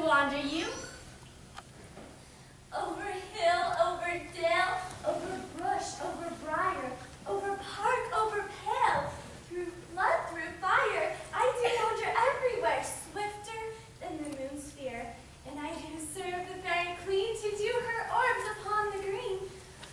wander you? Over hill, over dale, over bush, over briar, over park, over pale, through flood, through fire, I do wander everywhere, swifter than the moon's sphere, and I do serve the fairy queen to do her orbs upon the green.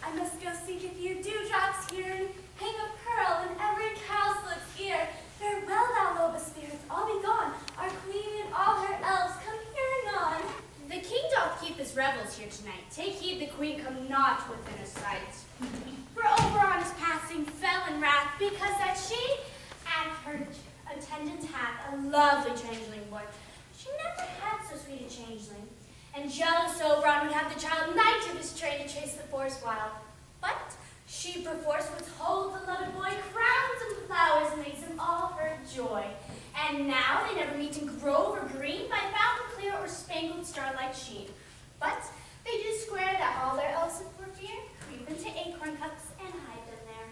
I must go seek a few dewdrops here and hang a pearl in every cowslip's ear. Farewell, thou lowest spirits, all be gone. Our queen and all her elves come here anon. The king doth keep his revels here tonight. Take heed the queen come not within his sight. For Oberon is passing fell in wrath, because that she and her attendant hath a lovely changeling boy. She never had so sweet a changeling. And jealous Oberon would have the child knight of his train to chase the forest wild. But she perforce withholds the loved boy, crowns and flowers, and makes him all her joy. And now they never meet in grove or green, by fountain clear or spangled starlight sheen. But they do swear that all their elves for fear creep into acorn cups and hide them there.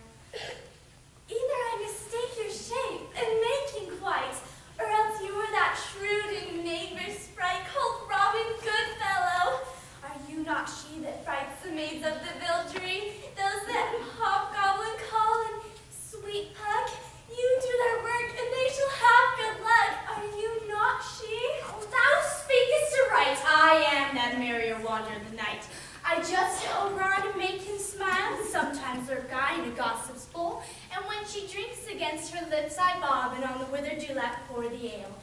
Either I mistake your shape and making quite, or else you are that shrewd and neighbor sprite called Robin Goodfellow. Are you not she that frights the maids of the Vildry, those that hobgoblin call and sweet puck? You do their work, and they shall have good luck. Are you not she? Oh, thou speakest aright. I am that merrier wanderer the night. I just to Oberon and make him smile, and sometimes lurk I in a gossip's bowl, and when she drinks against her lips I bob, and on the withered dewlap pour the ale.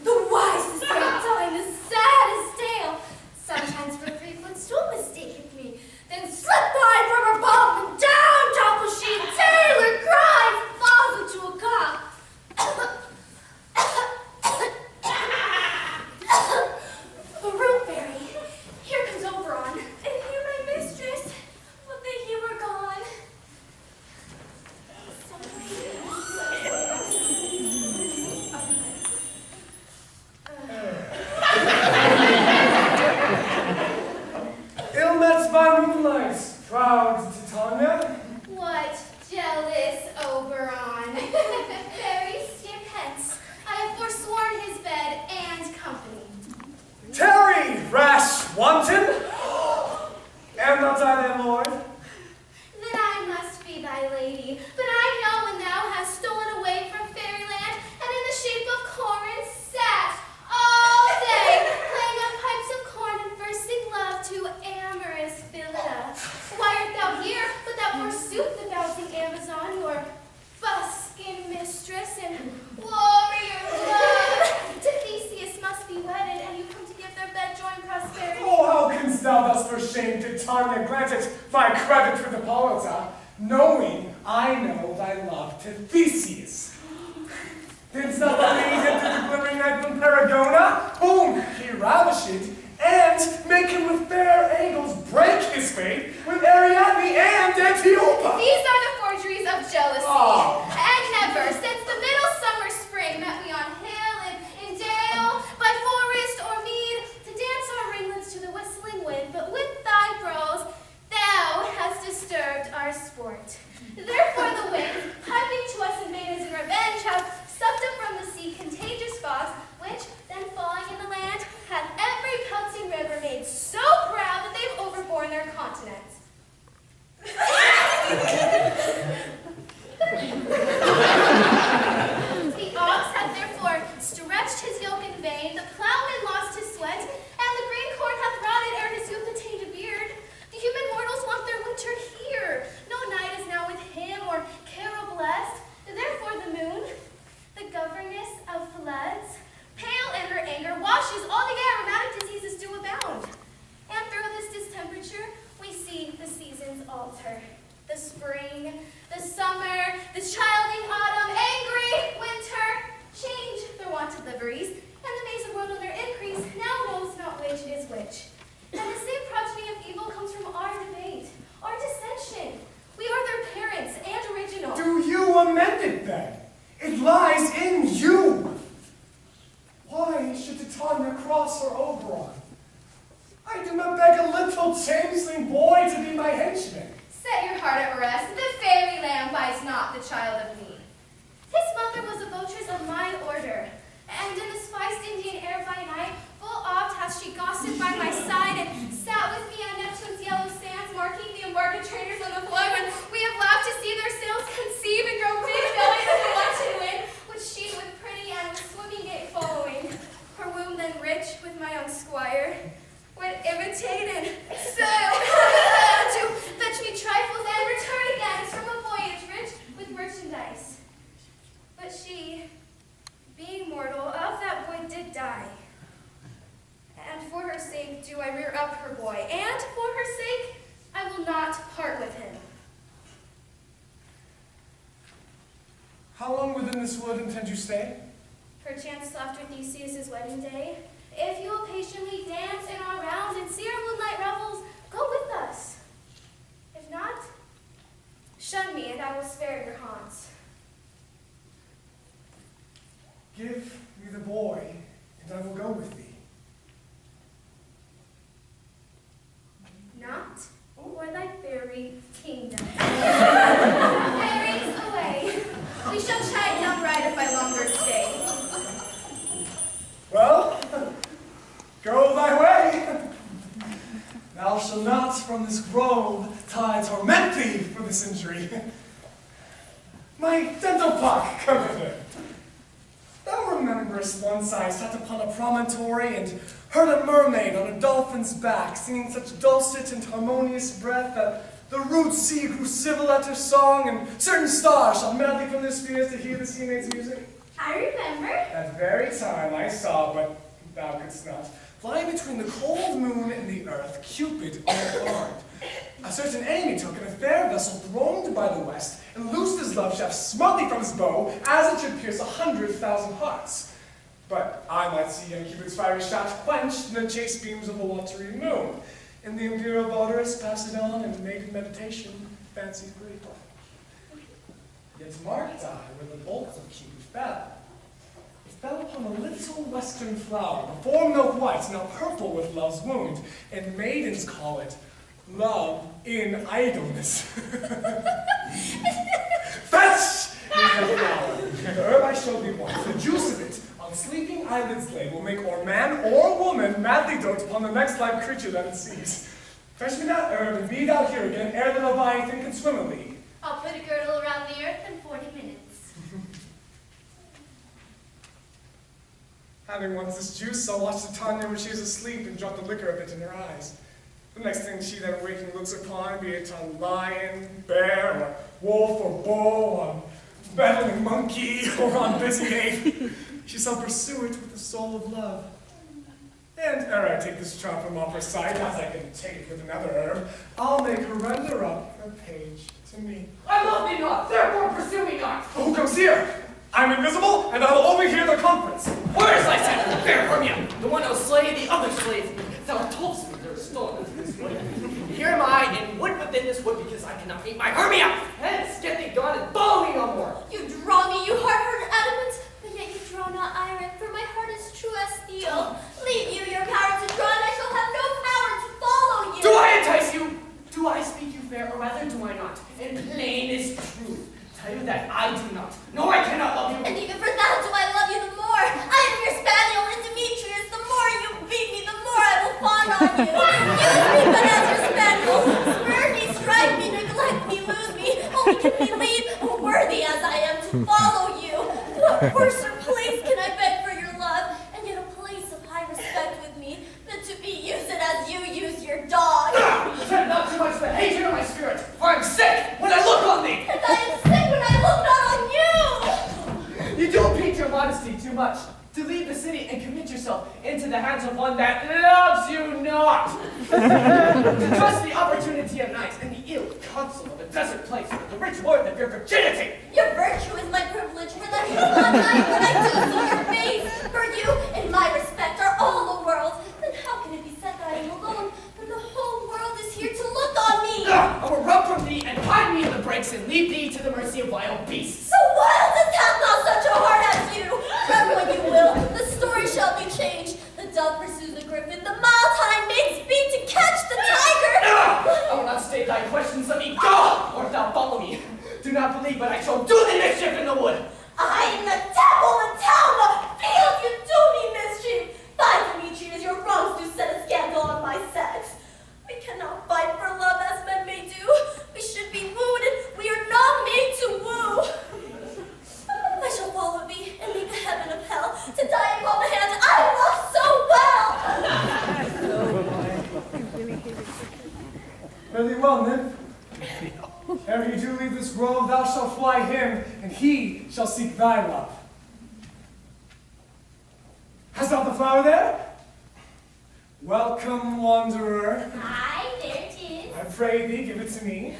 The wisest are telling the saddest tale. Sometimes for 3 footstool mistaketh me, then slip by from her bum, and down topple she, Taylor cries, and falls into a cough. The root fairy, here comes Oberon. And you, my mistress, would that you were gone. Ill-met by moonlight, proud Titania. What jealous Oberon. Fairy, skip hence. I have forsworn his bed and company. Tarry, rash wanton! Am not I thy lord? Then I must be thy lady, but I know when thou hast stolen away from fairyland, and in the shape of corn sat all day, playing on pipes of corn and versing love to amorous Helena. Why art thou here, but thou forsooth the bouncing Amazon, your buskin mistress and warrior love? To Theseus must be wedded, and you come to give their bed joy and prosperity. Oh, how canst thou thus for shame Titania grant it thy credit for the polita, knowing I know thy love to Theseus? Didst thou lead him to the glimmering night from Perigona, whom he ravished, and make him with fair angles break his faith with Ariadne and Antiopa? These are the forgeries of jealousy. Oh. And never, since the middle summer spring, met we on hill and in dale, by forest or mead, to dance our ringlets to the whistling wind, but with thy brows thou hast disturbed our sport. Therefore the wind, piping to us in vain as in revenge, have sucked up from the sea contagious fogs, which, then falling in the land, have every pelting river made so proud that they've overborne their continents. The ox hath therefore stretched his yoke in vain, the plowman lost his sweat, and the green corn hath rotted ere his youth attained a beard. The human mortals want their winter here. No night is now with him or carol blessed. Therefore the moon, the governess of floods, pale in her anger, washes all the air, rheumatic diseases do abound. And through this distemperature, we see the seasons alter. The spring, the summer, the childing autumn, angry winter, change their wonted liveries, and the maze of world in their increase now knows not which is which. And the same progeny of evil comes from our debate, our dissension. We are their parents and original. Do you amend it then? It lies in you. Why should Titania cross her Oberon? I do not beg a little changeling boy to be my henchman. Set your heart at rest. The fairy lamb buys not the child of me. His mother was a votress of my order, and in the spiced Indian air by night, full oft hath she do I rear up her boy, and for her sake, I will not part with him. How long within this wood intend you stay? Perchance till after Theseus' wedding day. If you will patiently dance in our rounds and see our moonlight revels, go with us. If not, shun me and I will spare your haunts. Give me the boy, and I will go with thee. Not for thy fairy kingdom. Fairies away. We shall chide down brighter by longer stay. Well, go thy way. Thou shalt not from this grove tie torment thee for this injury. My dental pock, come hither. Thou rememberest once I sat upon a promontory and heard a mermaid on a dolphin's back singing such dulcet and harmonious breath that the rude sea grew civil at her song, and certain stars shot madly from their spheres to hear the sea maid's music. I remember. That very time I saw what thou couldst not. Flying between the cold moon and the earth, Cupid unarmed. A certain enemy took in a fair vessel throned by the west, and loosed his love shaft smartly from his bow, as it should pierce 100,000 hearts. But I might see young Cupid's fiery shaft quenched in the chaste beams of the watery moon. And the imperial votaress passed it on, and maiden meditation fancied brief. Yet marked I where the bolt of Cupid fell. It fell upon a little western flower, before milk white, now purple with love's wound, and maidens call it love in idleness. Fetch is the flower. The herb I showed thee once, the juice of it, on sleeping eyelids lay, will make or man or woman madly dote upon the next live creature that it sees. Fetch me that herb, and be thou here again, ere the Leviathan can swim a league. I'll put a girdle around the earth in 40 minutes. Having once this juice, I'll watch Titania when she is asleep and drop the liquor of it in her eyes. The next thing she then waking looks upon, be it on lion, bear, or wolf, or bull, on battling monkey, or on busy ape, she shall pursue it with the soul of love. And ere I take this charm from off her sight, as I can take it with another herb, I'll make her render up her page to me. I love thee not, therefore pursue me not. Who comes here? I'm invisible, and I'll overhear the conference. Where is thy son? Fair Hermia, the one who slay the other slaves. Thou toldst me there is stolen into this wood. Here am I in wood within this wood because I cannot meet my Hermia. Hence, get thee gone and follow me no more. You draw me, you hard-hearted adamant, but yet you draw not iron, for my heart is true as steel. Leave you your power to draw, and I shall have no power to follow you. Do I entice you? Do I speak you fair, or rather do I not? And plain is truth. Tell you that I do not. No, I cannot love you. And even for that do I love you the more. I am your spaniel, and Demetrius, the more you beat me, the more I will fawn on you. Use me but as your spaniel. Spurn me, strike me, neglect me, lose me. Only can me leave, worthy as I am, to follow you. What worser place can I beg for your love, and yet a place of high respect with me, than to be used as you use your dog? Shed not too much the hatred of my spirit, for I'm sick when I look on thee. And I am sick when I look not on you. You do impede your modesty too much to leave the city and commit yourself into the hands of one that loves you not. To trust the opportunity of night and the ill counsel of a desert place with the rich worth of your virginity. Your virtue is my privilege, for that is not night when I do see your face. For you, in my respect, are all the world. Then how can it be said that I am alone, when the whole world is here to look on me? I will rub from thee and hide me in the breaks and leave thee to the mercy of wild beasts. So wild and hath not such a heart as you. Run when you will, the story shall be changed. The dove pursues the griffin, the mild hind makes speed to catch the tiger. I will not state thy questions, let me go, or if thou follow me. Do not believe, but I shall do thee mischief in the wood. I am the devil, the town, the field, you do me mischief. By Demetrius, your wrongs do set a scandal on my sex. We cannot fight for love as men may do. We should be wooed, and we are not made to woo. I shall follow thee and leave the heaven of hell to die upon the hand I love so well. Fairly well, nymph. Ere you do leave this grove, thou shalt fly him, and he shall seek thy love. Hast thou the flower there? Welcome, wanderer. Hi, there it is. I pray thee, give it to me.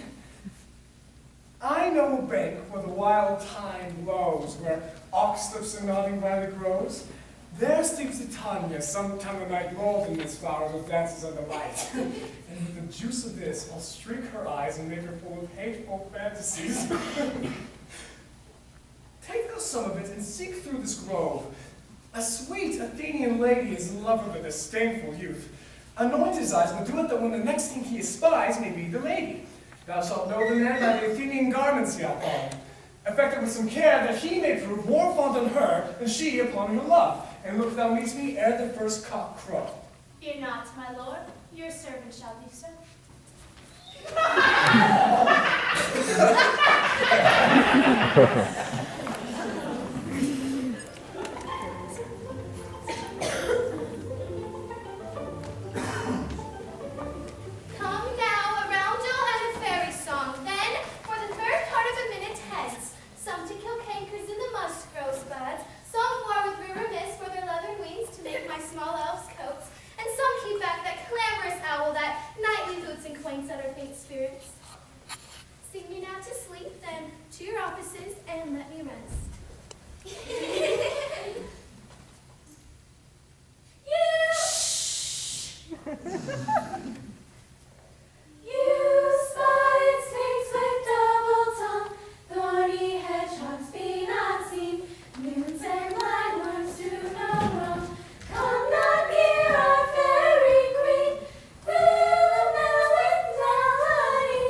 I know a bank where the wild thyme blows, where oxlips are nodding by the groves. There sleeps Titania, sometime of night rolled in this flowers with dances of the light. And with the juice of this, I'll streak her eyes and make her full of hateful fantasies. Take thou some of it and seek through this grove. A sweet Athenian lady is in love with a disdainful youth. Anoint his eyes, but do it that when the next thing he espies may be the lady. Thou shalt know the man by the Athenian garments he hath on. Affected with some care that he may prove more fond on her than she upon her love. And look thou meet me ere the first cock crow. Fear not, my lord. Your servant shall do so. Come now, a roundel and a fairy song. Then, for the third part of a minute hence, some to kill cankers in the musk rose buds, some war with river mist for their leathern wings to make my small elves coats, and some keep back that clamorous owl that nightly hoots and quaints at our faint spirits. Sing me now to sleep, then to your offices, and let me rest. You spotted snakes with double tongue, thorny hedgehogs be not seen, moons and blind worms do no wrong. Come not near our fairy queen, Willamette with melody,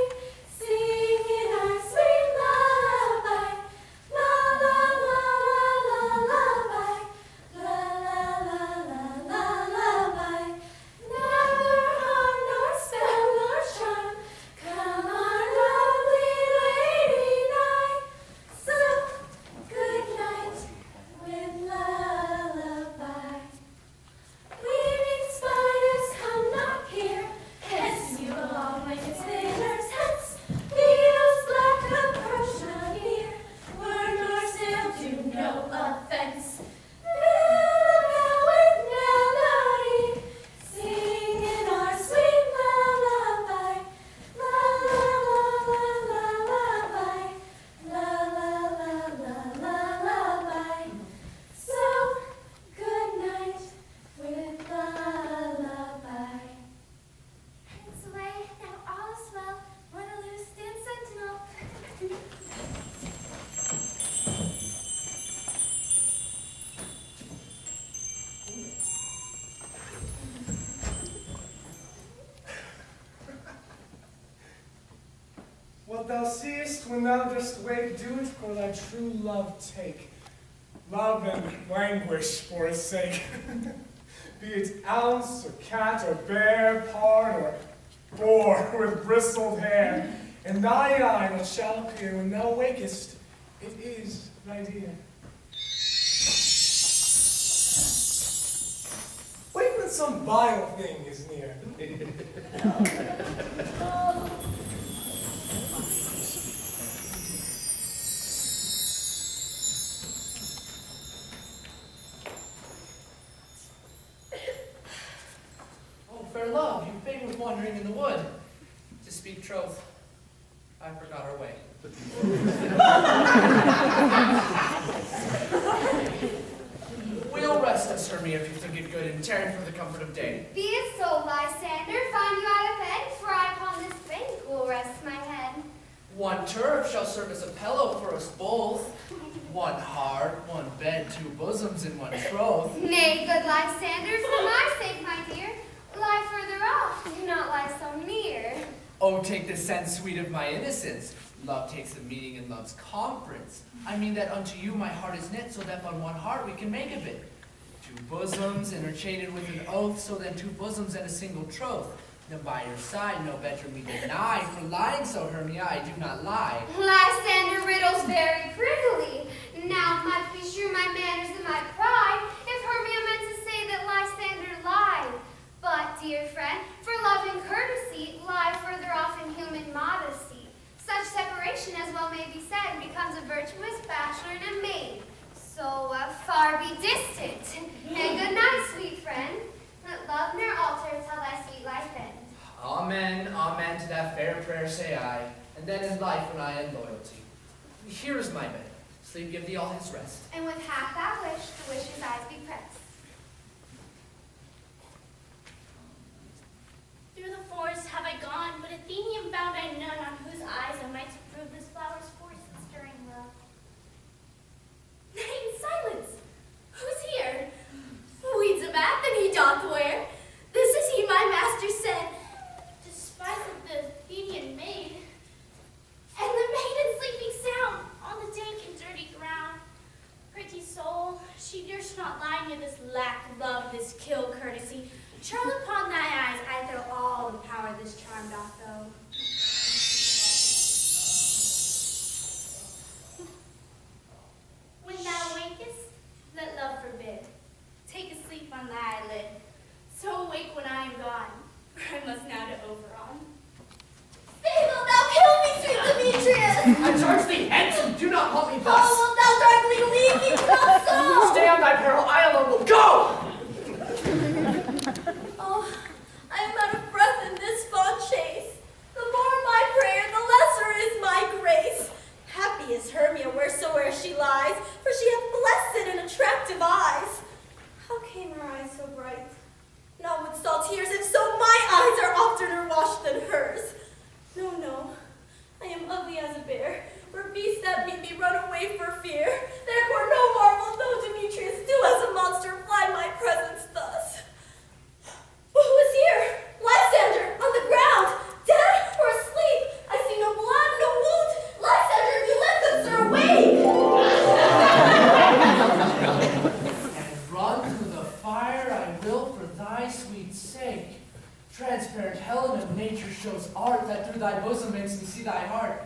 sing in our sweet lullaby, la la la la lullaby, la la la la lullaby. Never harm nor spell nor charm, come our lovely lady nigh. So good night with lullaby. Weaving spiders come not here, hence you belong like its spinners hence. Beetles black approach not near, word nor snail do no offense. Willamette with melody, sing in our sweet lullaby, la la la la lullaby, la la la la lullaby. So good night with lullaby. It's away, now all is well. Waterloo, stand sentinel. What thou seest when thou dost wake, do it for thy true love take. Love and languish for his sake. Be it ounce, or cat, or bear, pard, or boar with bristled hair. In thy eye what shall appear when thou wakest, it is thy dear. Wake when some vile thing is near. Oh, fair love, you fain with wandering in the wood. To speak troth, I forgot our way. We'll rest us, Hermia, if you think it good, and tarry for the comfort of day. Be it so, Lysander, find you out of bed, for I upon this bank will rest my head. One turf shall serve as a pillow for us both. One heart, one bed, two bosoms, and one troth. Nay, good Lysander, for my sake, my dear, lie further off, do not lie so near. Oh, take the sense sweet of my innocence. Love takes a meaning in love's conference. I mean that unto you my heart is knit, so that on one heart we can make of it. Two bosoms interchained with an oath, so then two bosoms and a single troth. Then by your side no better me deny, for lying so, Hermia, I do not lie. Lysander riddles very prettily. Now might be sure my manners and my pride, if Hermia meant to say that Lysander lied. But, dear friend, for love and courtesy, lie further off in human modesty. Such separation, as well may be said, becomes a virtuous bachelor and a maid. So far be distant. And good night, sweet friend. Let love ne'er alter Amen, amen to that fair prayer say I, and then in life when I end loyalty. Here is my bed. Sleep give thee all his rest. And with half that wish, the wisher's eyes be pressed. Through the forest have I gone, but Athenian found I none on whose eyes I might prove this flower's force and stirring love. Nay, silence! Who's here? Weeds a bath and he doth wear. This is he my master said, despite of the Athenian maid. And the maiden sleeping sound on the dank and dirty ground. Pretty soul, she durst not lie near this lack love, this kill courtesy. Charm upon thy eyes, I throw all the power this charm doth owe. When thou wakest, let love forbid. Take a sleep on thy eyelid. So awake when I am gone, for I must now to Oberon. Stay, wilt thou kill me, sweet Demetrius? I charge thee hence, and do not haunt me thus. Oh, wilt thou darkly leave me to not so? Stay on thy peril, I alone will go! Oh, I am out of breath in this fond chase. The more my prayer, the lesser is my grace. Happy is Hermia wheresoe'er she lies, for she hath blessed and attractive eyes. How came her eyes so bright? Not with salt tears, if so my eyes are oftener washed than hers. No, no, I am ugly as a bear, for beasts that meet me run away for fear. Therefore no marvel though Demetrius do as a monster fly my presence thus. But who is here? Lysander, on the ground, dead or asleep? I see no blood, no wound. Lysander, if you live, good sir, awake! And run through the fire I will for thy sweet sake. Transparent Helena, nature shows art that through thy bosom makes me see thy heart.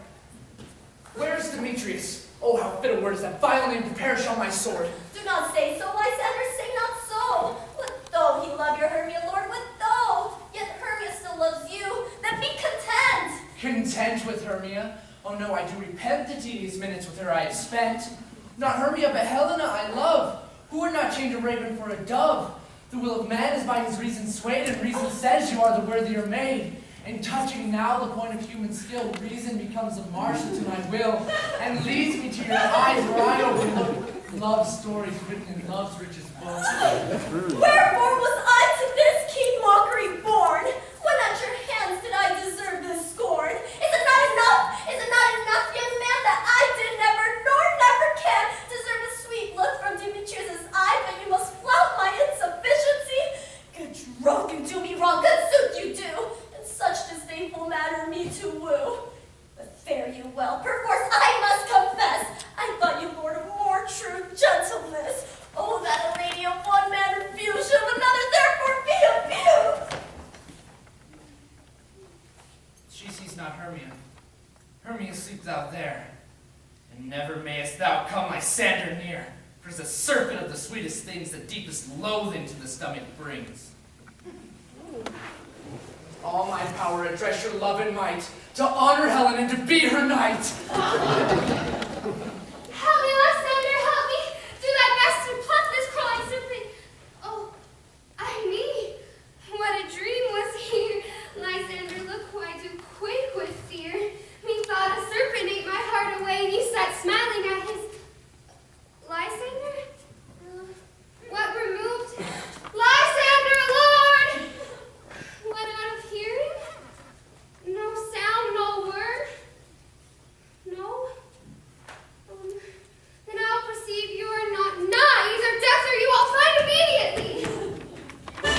Where is Demetrius? Oh, how fit a word is that vile name to perish on my sword. Do not say so, Lysander, say not so. What though he love your Hermia, Lord, what though? Yet Hermia still loves you, then be content. Content with Hermia? Oh no, I do repent the tedious minutes with her I have spent. Not Hermia, but Helena I love, who would not change a raven for a dove. The will of man is by his reason swayed, and reason says you are the worthier maid. And touching now the point of human skill, reason becomes a marshal to my will, and leads me to your eyes where I overlook love stories written in love's richest book. Wherefore was I to this keen mockery born? When at your hands did I deserve this scorn? Is it not enough? Is it not enough, young man, that I did never, nor never can, deserve a sweet look from Demetrius' eye, but you must flout my insufficiency? Good drunk and do me wrong, good suit you do, and such disdainful matter me to woo. But fare you well, perforce I must confess, I thought you lord of more true gentleness. Oh, that a lady of one man refused, should of another therefore be abused. She sees not Hermia. Hermia sleeps out there. And never mayest thou come Lysander near, for as a serpent of the sweetest things, the deepest loathing to the stomach brings. With all my power, address your love and might, to honor Helen and to be her knight. Help me, Lysander, help me! Do thy best to pluck this crawling serpent. Oh, ay me! What a dream was here! Lysander, look who I do quake with fear. Methought a serpent ate my heart away, and you sat smiling at his... Lysander? What removed? Lysander, Lord! What, out of hearing? No sound, no word? No? Then I'll perceive you are not nigh, either death or you I'll find immediately.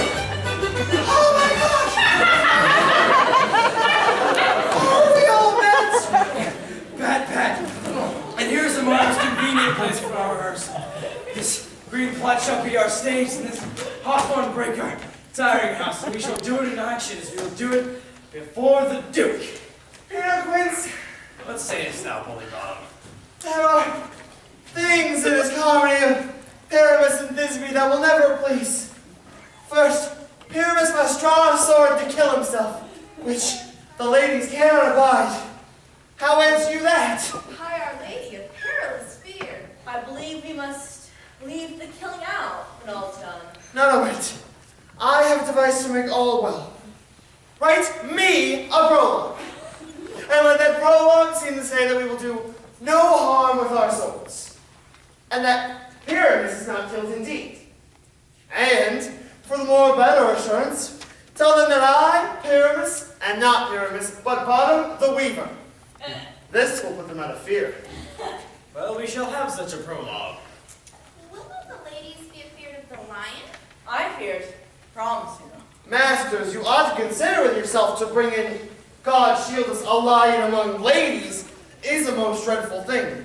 Oh my gosh! Oh, the old man's bad. And here's the most convenient place for our rehearsal. This green plot shall be our stage, and this hawthorn break our tiring house. And we shall do it in action as we will do it before the Duke. Quince, What sayest thou, bully bottom? there are things in this comedy of Pyramus and Thisbe that will never please. First, Pyramus must draw a sword to kill himself, which the ladies cannot abide. How answer you that? By Our Lady of Perilous Fear. I I believe we must leave the killing out when all's done. No, wait. I have a device to make all well. Write me a prologue. And let that prologue seem to say that we will do no harm with our swords. And that Pyramus is not killed indeed. And, for the more better assurance, tell them that I, Pyramus, and not Pyramus, but Bottom the Weaver. This will put them out of fear. Well, we shall have such a prologue. Will not the ladies be afeard of the lion? I feared. Promise you. Masters, you ought to consider with yourself to bring in God shield us a lion among ladies is a most dreadful thing.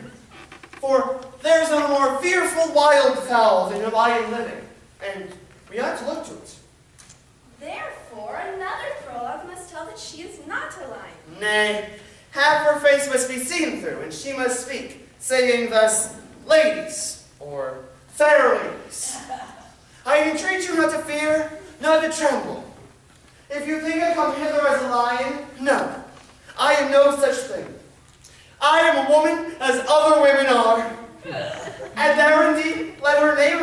For there's no more fearful wildfowl than a lion living, and we ought to look to it. Therefore, another prologue must tell that she is not a lion. Nay, half her face must be seen through, and she must speak, saying thus, ladies, or fair ladies. I entreat you not to fear, not to tremble. If you think I come hither as a lion, no, I am no such thing. I am a woman as other women are. And there indeed, let her name,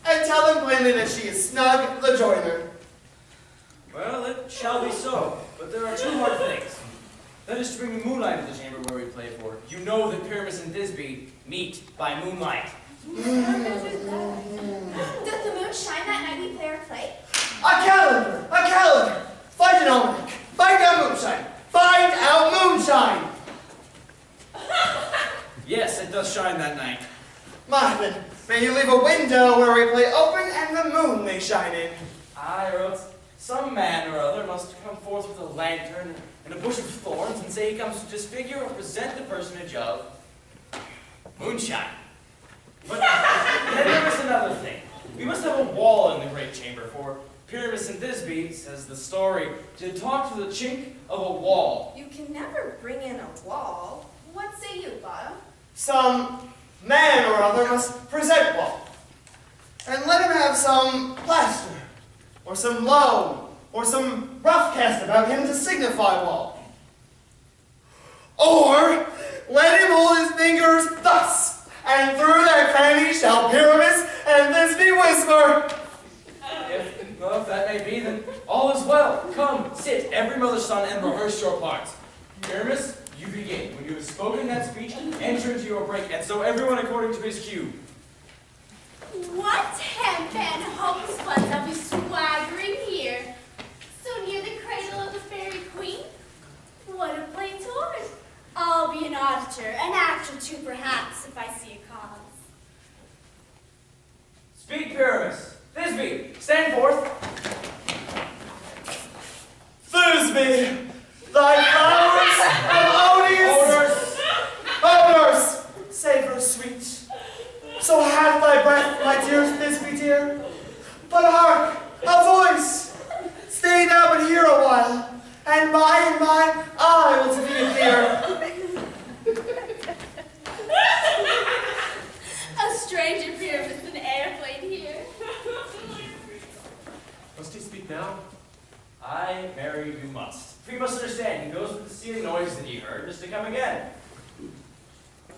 and tell them plainly that she is Snug the joiner. Well, it shall be so, but there are two more things. That is to bring the moonlight to the chamber where we play for. You know that Pyramus and Thisbe meet by moonlight. Doth the moon shine that night we play our play? A calendar! Find an almanac! Find out moonshine! Find out moonshine! Yes, it does shine that night. Marvin, may you leave a window where we play open and the moon may shine in. Aye, or else some man or other must come forth with a lantern and a bush of thorns and say he comes to disfigure or present the personage of moonshine. But then there is another thing. We must have a wall in the great chamber, for Pyramus and Thisbe, says the story, to talk through the chink of a wall. You can never bring in a wall. What say you, Bottom? Some man or other must present wall. And let him have some plaster, or some loam, or some rough cast about him to signify wall. Or let him hold his fingers thus, and through their crannies shall Pyramus and Thisbe whisper. If that may be, then all is well. Come, sit, every mother's son, and rehearse your parts. Pyramus, you begin. When you have spoken that speech, enter into your break, and so everyone according to his cue. What hemp and homespun are we swaggering here? So near the cradle of the fairy queen? What a plain torrent! I'll be an auditor, an act or two perhaps, if I see a cause. Speak, Pyramus. Thisbe, stand forth. Thisbe, thy flowers of odors, savors sweet. So hath thy breath, my dear Thisbe dear. But hark, a voice. Stay thou but here a while, and by I will to thee appear. A stranger Pyramus an airplane here. Must he speak now? Aye, marry, you must. For you must understand, he goes with the sea of noise that he heard, just to come again.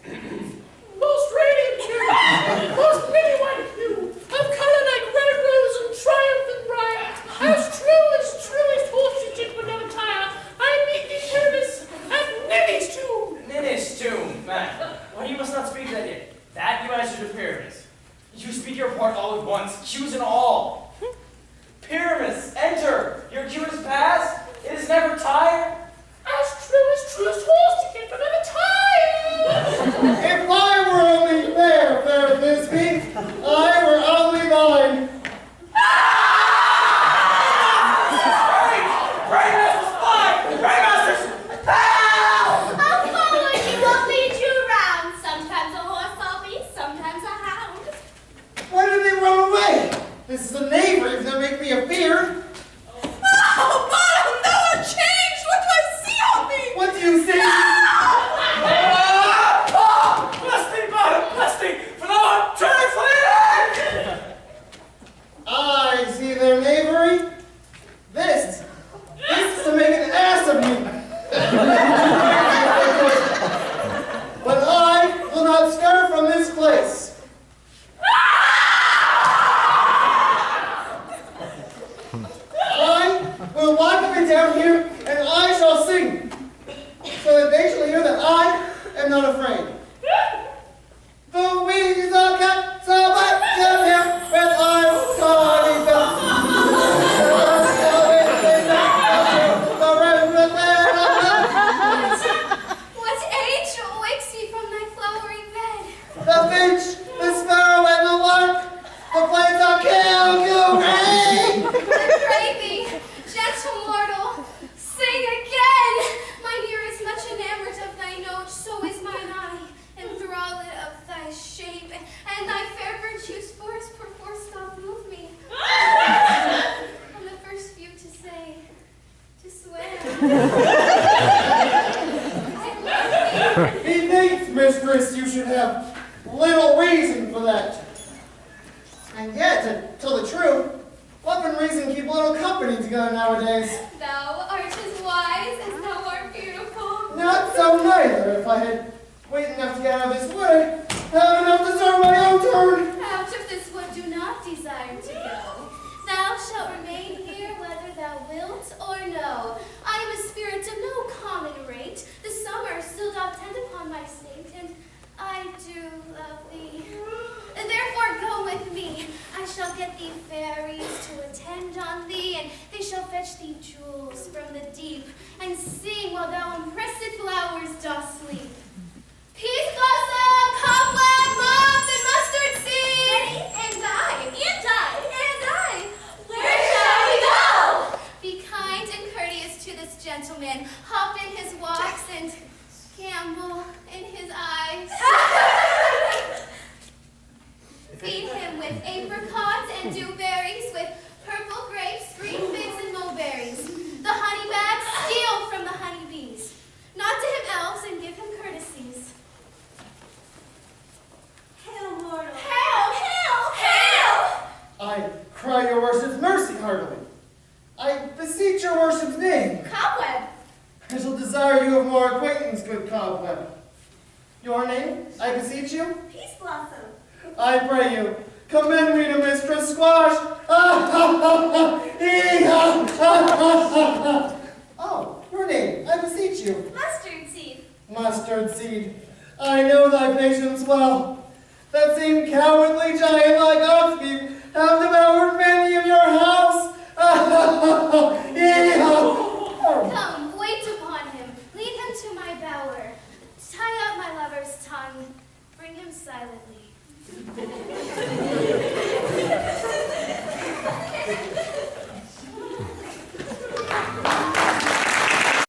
Most radiant you, most pretty one you, of color like red rose and triumphant bright, as truest horse you did would never tire, I meet thee, Pyramus, at Ninny's tomb. Ninny's tomb, man. Why, you must not speak that yet. That you answer to Pyramus. You speak your part all at once, cues and all. Pyramus, enter. Your cue is past. It is never tired. As truest horse you did would never tire. If I were only fair Thisbe, I were only thine. I'll follow you, I'll lead you around. Sometimes a horse I'll be, sometimes a hound. Why did they run away? This is he's a cat, so let him here with our tawny bell. What age wakes thee from thy flowery bed? The finch, the sparrow, and the lark, the plains are Calgary. I pray thee, gentle mortal, sing again. Mine ear is much enamored of thy note, so is mine eye, enthralled of thy shape, and thy fair virtues force perforce doth move me. I'm the first few to say, to swear. I love thee. Methinks, mistress, you should have little reason for that. And yet, to tell the truth, love and reason keep little company together nowadays. Thou art as wise as thou art beautiful. Not so neither. If I had waited enough to get out of this wood, I'd have enough to serve my own turn. Out of this wood do not desire to go. Thou shalt remain here whether thou wilt or no. I am a spirit of no common rate. The summer still doth tend upon my state, and I do love thee. Therefore go with me. I shall get thee fairies to attend on thee, and they shall fetch thee jewels from the deep, and sing while thou impressed flowers dost sleep. Peace blossom, cobweb, moth, and mustard seed. And I. Where shall we go? Be kind and courteous to this gentleman. Hop in his walks and gamble in his eyes. Feed him with apricots and dewberries, with purple grapes, green figs, and mulberries. The honey bags steal from the honeybees. Not to him elves and give him courtesies. Hail, mortal. Hail! I cry your worship's mercy heartily. I beseech your worship's name. Cobweb! I shall desire you of more acquaintance, good cobweb. Your name, I beseech you? Peace blossom. I pray you, commend me to Mistress Squash. Oh, your name, I beseech you. Mustard seed. Mustard seed, I know thy patience well. That same cowardly giant like Oxbeak have devoured many of your house. Come, wait upon him. Lead him to my bower. Tie up my lover's tongue. Bring him silently.